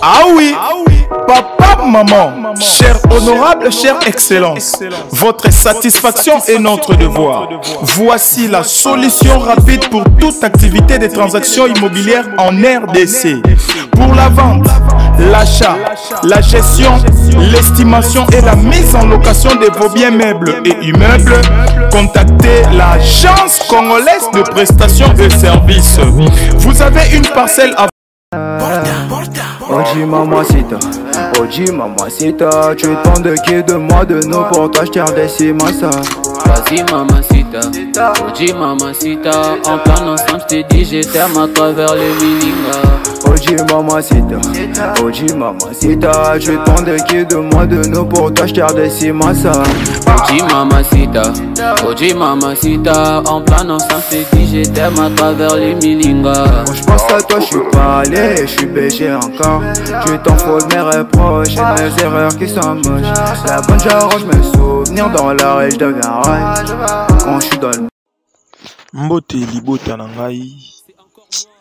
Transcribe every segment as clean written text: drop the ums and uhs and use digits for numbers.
Ah oui, papa, maman, cher honorable, chère excellence, votre satisfaction est notre devoir. Voici la solution rapide pour toute activité de transactions immobilières en RDC. Pour la vente, l'achat, la gestion, l'estimation et la mise en location de vos biens meubles et immeubles, contactez l'Agence congolaise de prestations et services. Vous avez une parcelle à Oji mamacita, tu tends de qui de moi de nous pour toi je t'ai redescimé ça. Vas-y mamacita, Oji mamacita, en plan ensemble j't'ai dit je t'aime à travers les miningas. Oji mamacita, tu tends de qui de moi de nous pour toi je t'ai redescimé ça. Oji mamacita, en plan ensemble j't'ai dit je t'aime à travers les miningas. Quand je pense à toi je suis pas allé, je suis péché encore. Tu t'en fous de mes reproches et de mes erreurs qui sont moches. La bonne j'arrange mes souvenirs dans la rage, je deviens rage quand je suis dans le Mbote libota nangai,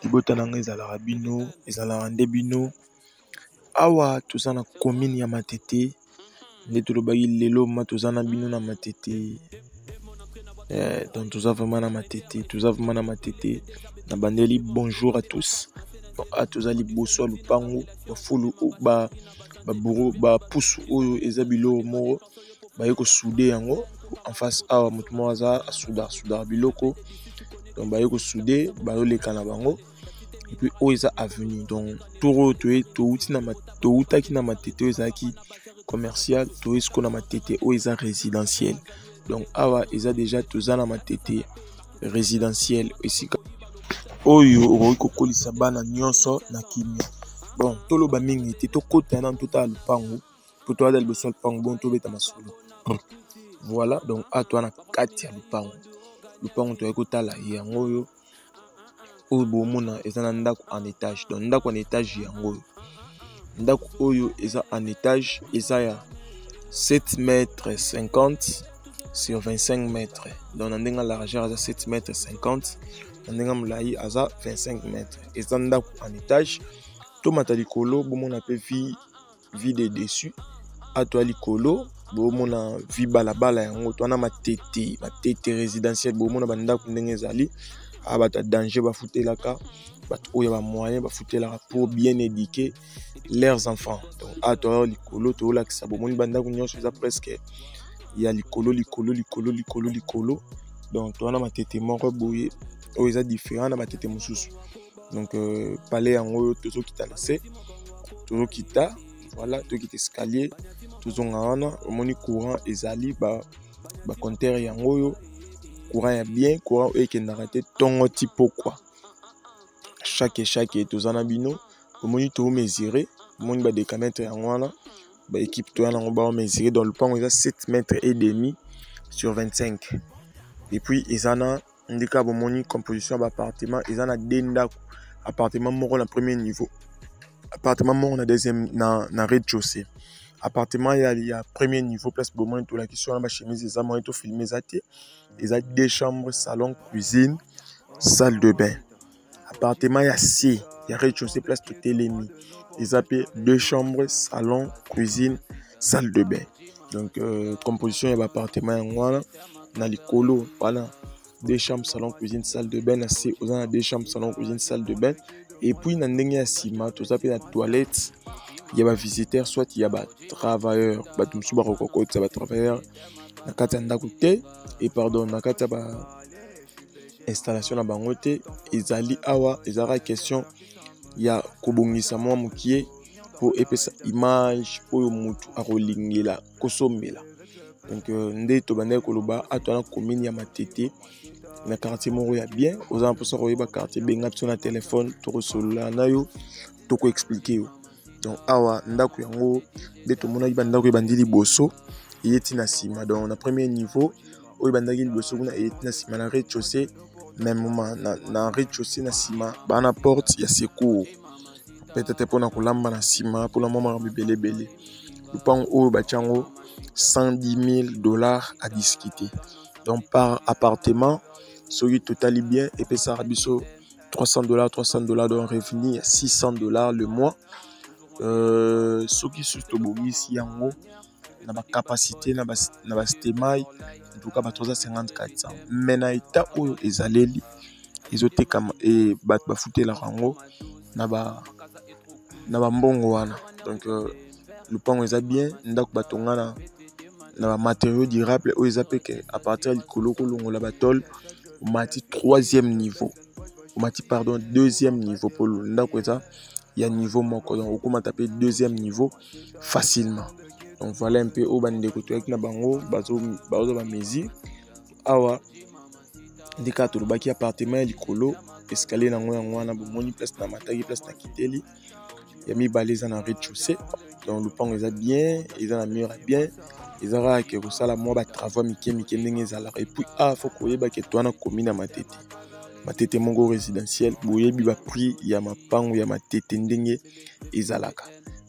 libota nangai ezalaka bino, ezalaka nde bino. Awa toza na commune ya Matete, nde tolobaki lelo ma toza na bino na Matete. Donc toza vraiment na Matete, na bandeli bonjour à tous. A toza liboso lupango bafulu ba buro ba pusu oyo eza biloko moko baye ko souder yango en face awa mutu mo aza souder biloko, donc baye ko souder bayoleka na bango et puis oyo eza avenue. Donc toro toutaki na Matete oyo ezalaki commercial, to esko na Matete oyo eza résidentiel. Donc awa eza déjà toza na Matete résidentiel esika oyo okoki kokolisa bana nyonso na kimia. Bon toloba mingi te tokota na tota lupango po to ada liboso lupango bon tobeta masolo. Voilà, donc a toi na kati ya lupango to ekotala yango oyo oyo bomona eza na ndako en étage. Donc ndako en étage yango ndako oyo eza en étage eza ya 7 mètres 50 sur 25 mètres. Donc ndenge la largeur eza 7 mètres 50, ndenge molai aza 25 mètres. Eza ndako en étage. Tomata likolo bomona pe vide dessus. Atwa likolo bomona vi balabala yango to na Matete résidentiel bomona bandako ndenge ezali. Abata danger bafutelaka bato oyo ba moyen bafutelaka pour bien éduquer leurs enfants. Donc atwa likolo to lakisa bomoni bandako nyonso eza presque ya likolo. Donc to na Matete moko boye oyo eza différent na Matete mosusu. Donc palais yango tozo kita na se tozo kita, voilà to kita escalier tozo ngana omoni courant ezali ba compteur yango yo courant ya bien, courant ekendaka te tongo tipo quoi. Chaque toza na bino omoni to mesurer omoni ba décamètre yango wana ba équipe to yango ba mesurer dans le pan eza 7 mètres et demi sur 25. Et puis ezana ndika bomoni composition d'appartement ezana dendako appartement moko na premier niveau, appartement moko na deuxième na rez-de-chaussée. Appartement ya premier niveau place bomoni to la question na ba chemise eza moyen to filmer zate eza 2 chambres, salon, cuisine, salle de bain. Appartement ya C ya rez-de-chaussée place to telemi eza pe 2 chambres, salon, cuisine, salle de bain. Donc composition ya appartement yango na likolo voilà 2 chambres, salon, cuisine, salle de bain. C'est aux 2 chambres, salon, cuisine, salle de bain. Et puis, dans le ciment, tout ça, la toilette, il y a des visiteurs, soit il y a des travailleurs, des travailleurs, et pardon, installation na bangote, ezali awa, ezara question, il y a kobongisa mwa mukie pour epesa image, pour mutu akolingela, kosomela. Donc, nde to bande koloba atwana commune ya Matete na quartier moko ya bien aux amposa koyeba quartier benga sur na téléphone to resolola na yo to ko expliquer yo. Donc awa ndako yango nde to mona ibanda ko bandili boso yeti na sima. Donc na premier niveau oyo bandaki liboso kuna yeti na sima na rez-de-chaussée, même moment na rez-de-chaussée na sima ba na porte ya secours peut-être pour na kolamba na sima pour la moment belé. Lupango oyo bachango $110,000 à discuter. Donc par appartement, celui total bien et puis ça rabiso $300 de revenu, $600 le mois. soki susu tobongisi yango na ba capacité na ba stemai en tout cas ba 350-400 mais na état oyo ezaleli ezotekama e bato bafutela yango na ba mbongo wana. Donc lupango eza bien, ndako batonga na ba matériaux durables oyo eza peke à partir likolo kolongola batol omati 3e niveau, omati pardon 2e niveau pour ndako eza il y a niveau moko, donc okoma taper 2e niveau facilement. Donc voilà un peu au bandeko toyaki na bango bazo ba mesure awa ndika to baki appartement likolo escalier nango yango wana bomoni place na mataki place na kiteli ya mibale eza na rez-de-chaussée. Donc lupango eza bien, eza na mur bien, eza rare ke kosala mwa ba travaux mike ndenge ezalaka. Et puis faut koyeba ke toana commune ya matete mongo résidentiel boyebi ba prix ya mapango ya matete ndenge ezalaka.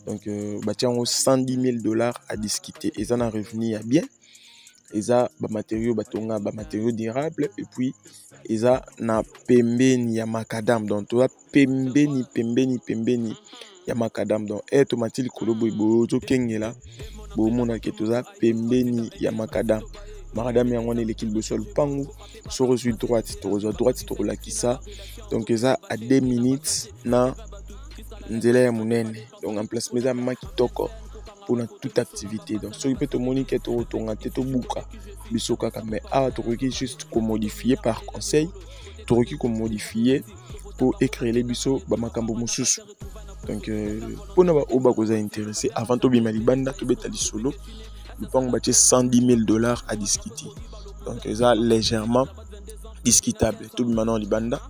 Donc batia yango $110,000 à discuter. Eza na revenu ya bien, eza ba matériaux batonga ba matériaux durables et puis eza na pembeni ya macadam. Donc to pembeni ya macadam. Donc tomati likolo boy to kengela bo mona ke toza pembeni ya macadam. Macadam yango ne l'équipe de sol pangu sur droite to la kisa. Donc eza à 2 minutes na nzela ya munene. Donc en place meza makitoko pour toute activité. Donc ce qui peut te moniquer to tonga to buka biso kaka mais to juste ko modifier par conseil, to ko modifier pour écrire les biso ba makambo mususu. Donc pour na ba oba ko za intéressé avant to bima libanda to beta lisolo le pang batie $110,000 à discuter. Donc ça légèrement discutable. To bima na libanda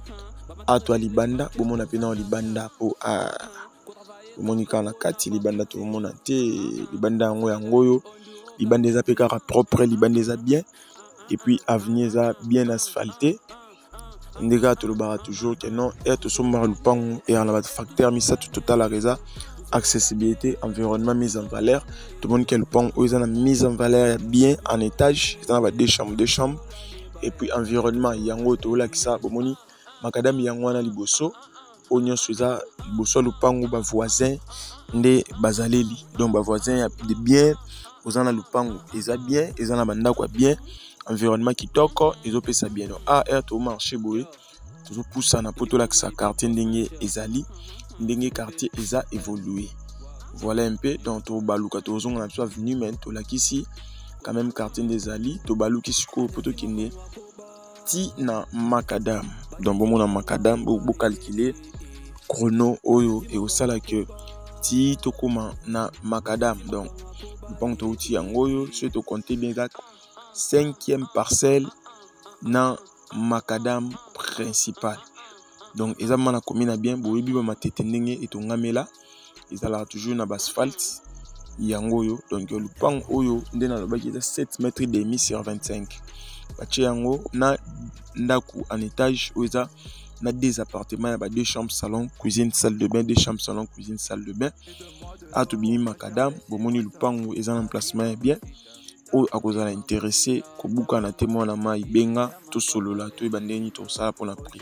à toi libanda bo mona pena libanda pour monika na kati libanda to mona te libanda yango yo libanda eza pe kaka propre, libanda eza bien et puis avenir eza bien asphalté. Ndeka to le bara toujours que non et to somba lupango et en la facteur misa tout total reza accessibilité, environnement, mise en valeur. Tout le monde qui a le pont où ils ont la mise en valeur bien en étage, ils ont 2 chambres et puis environnement yango to la kisa bomoni makadam yango na liboso onyo suza liboso lupango ba voisin nde bazaleli. Donc ba voisin ya de bien ozana lupango eza bien, ezana banda kwa bien, environnement kitoko ezopesa bien. Donc to marché boye to poussa na poto la kisa quartier ndenge ezali ndenge quartier eza évolué. Voilà un peu donc to baluka to zonga na so avenue mais to la kisi quand même quartier des ali to baluki siko poto kinde ti na macadam. Donc bon na macadam bo calculer chrono oyo et au sala que ti to koma na macadam. Donc le pont to ti yango so to compter bien ça 5e parcelle na macadam principal. Donc ezama na commune bien boyebi ba matete ndenge etongamela ezala toujours na asphalte yango yo. Donc le pang oyo nde na lobaki eza 7 mètres et demi sur 25. Bache yango na ndaku en étage où eza na 2 appartements ya ba 2 chambres salon cuisine salle de bain, 2 chambres salon cuisine salle de bain. A to bimi macadam bomoni le pang eza en emplacement bien o akozala intéressé ko buka na témoin na mai benga to solo la to ebandeni to sala pour la prix.